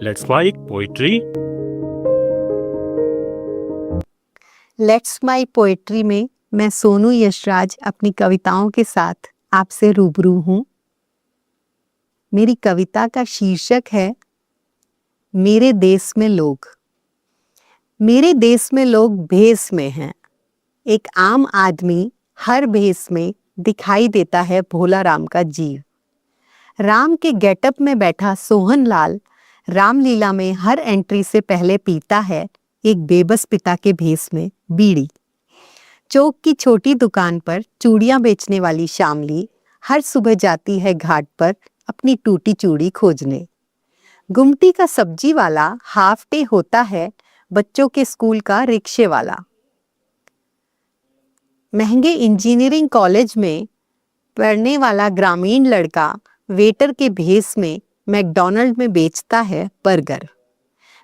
Let's Make Poetry. Let's my poetry में मैं सोनू यशराज अपनी कविताओं के साथ आपसे रूबरू हूँ। मेरी कविता का शीर्षक है मेरे देश में लोग। मेरे देश में लोग भेष में हैं। एक आम आदमी हर भेष में दिखाई देता है भोला राम का जीव। राम के गेटअप में बैठा सोहन लाल रामलीला में हर एंट्री से पहले पीता है एक बेबस पिता के भेष में बीड़ी। चौक की छोटी दुकान पर चूड़ियां बेचने वाली शामली हर सुबह जाती है घाट पर अपनी टूटी चूड़ी खोजने। गुमटी का सब्जी वाला हाफ डे होता है बच्चों के स्कूल का रिक्शे वाला। महंगे इंजीनियरिंग कॉलेज में पढ़ने वाला ग्रामीण लड़का वेटर के भेष में मैकडॉनल्ड में बेचता है बर्गर।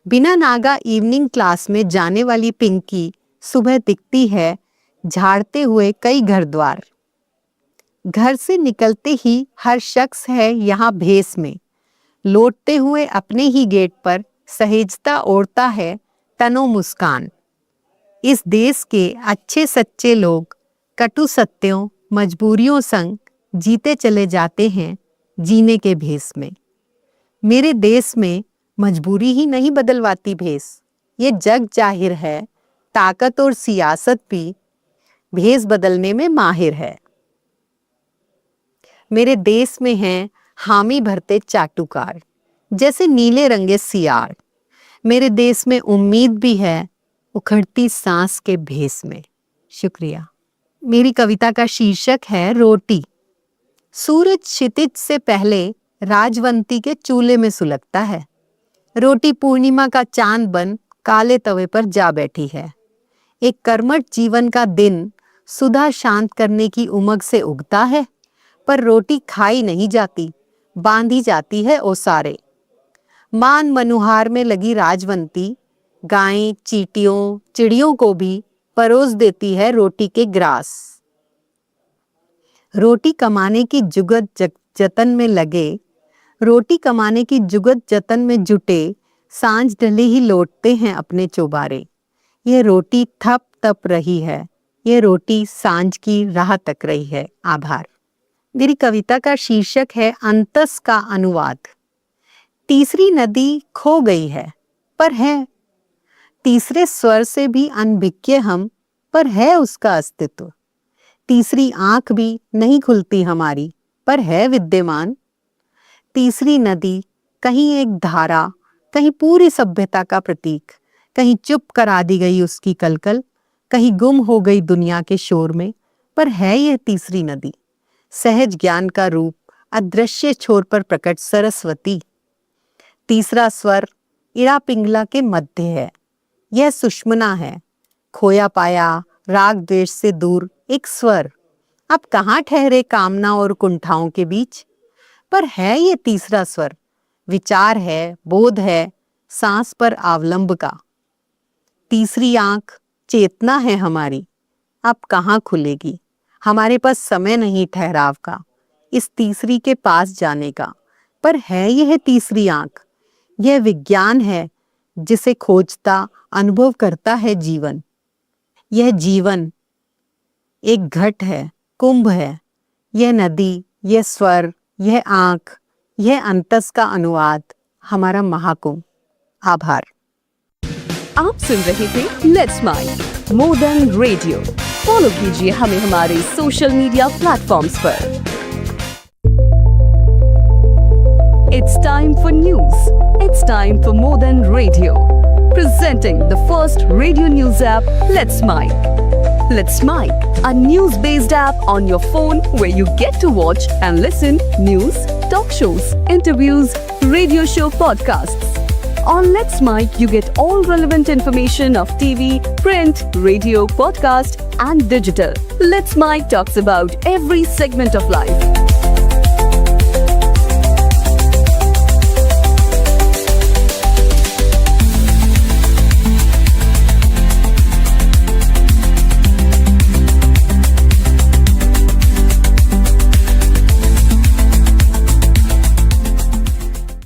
बिना नागा इवनिंग क्लास में जाने वाली पिंकी सुबह दिखती है झाड़ते हुए कई घर द्वार। घर से निकलते ही हर शख्स है यहाँ भेष में। लौटते हुए अपने ही गेट पर सहेजता ओढ़ता है तनो मुस्कान। इस देश के अच्छे सच्चे लोग कटु सत्यों मजबूरियों संग जीते चले जाते हैं जीने के भेष में। मेरे देश में मजबूरी ही नहीं बदलवाती भेष, ये जग जाहिर है ताकत और सियासत भी भेष बदलने में माहिर है। मेरे देश में हैं हामी भरते चाटुकार जैसे नीले रंगे सियार। मेरे देश में उम्मीद भी है उखड़ती सांस के भेष में। शुक्रिया। मेरी कविता का शीर्षक है रोटी। सूरज क्षितिज से पहले राजवंती के चूल्हे में सुलगता है। रोटी पूर्णिमा का चांद बन काले तवे पर जा बैठी है। एक कर्मठ जीवन का दिन सुधा शांत करने की उमंग से उगता है, पर रोटी खाई नहीं जाती, बांधी जाती है ओसारे। मान मनुहार में लगी राजवंती गायें चींटियों चिड़ियों को भी परोस देती है रोटी के ग्रास। रोटी कमाने की जुगत जतन में लगे, रोटी कमाने की जुगत जतन में जुटे, सांझ ढले ही लौटते हैं अपने चौबारे। यह रोटी थप तप रही है, यह रोटी सांझ की राह तक रही है। आभार। मेरी कविता का शीर्षक है अंतस का अनुवाद। तीसरी नदी खो गई है पर है, तीसरे स्वर से भी अनभिज्ञ हम पर है उसका अस्तित्व। तीसरी आंख भी नहीं खुलती हमारी पर है विद्यमान। तीसरी नदी कहीं एक धारा, कहीं पूरी सभ्यता का प्रतीक, कहीं चुप करा दी गई उसकी कलकल, कहीं गुम हो गई दुनिया के शोर में, पर है यह तीसरी नदी सहज ज्ञान का रूप, अदृश्य छोर पर प्रकट सरस्वती। तीसरा स्वर इड़ा पिंगला के मध्य है, यह सुषमना है, खोया पाया राग द्वेष से दूर एक स्वर। अब कहाँ ठहरे कामना और कुंठाओं के बीच, पर है ये तीसरा स्वर, विचार है, बोध है, सांस पर अवलंब का। तीसरी आंख चेतना है हमारी, अब कहाँ खुलेगी, हमारे पास समय नहीं ठहराव का इस तीसरी के पास जाने का, पर है यह तीसरी आंख, यह विज्ञान है जिसे खोजता अनुभव करता है जीवन। यह जीवन एक घट है, कुंभ है, यह नदी, यह स्वर, यह आंख, यह अंतस का अनुवाद, हमारा महाकुंभ। आभार। आप सुन रहे थे let's mike more than radio. Follow कीजिए हमें हमारे सोशल मीडिया प्लेटफॉर्म्स पर। It's time for news. It's time for more than radio. Presenting the first radio news app, Let's Mic. Let's Mic, a news-based app on your phone where you get to watch and listen news, talk shows, interviews, radio show podcasts. On Let's Mic, you get all relevant information of TV, print, radio, podcast, and digital. Let's Mic talks about every segment of life.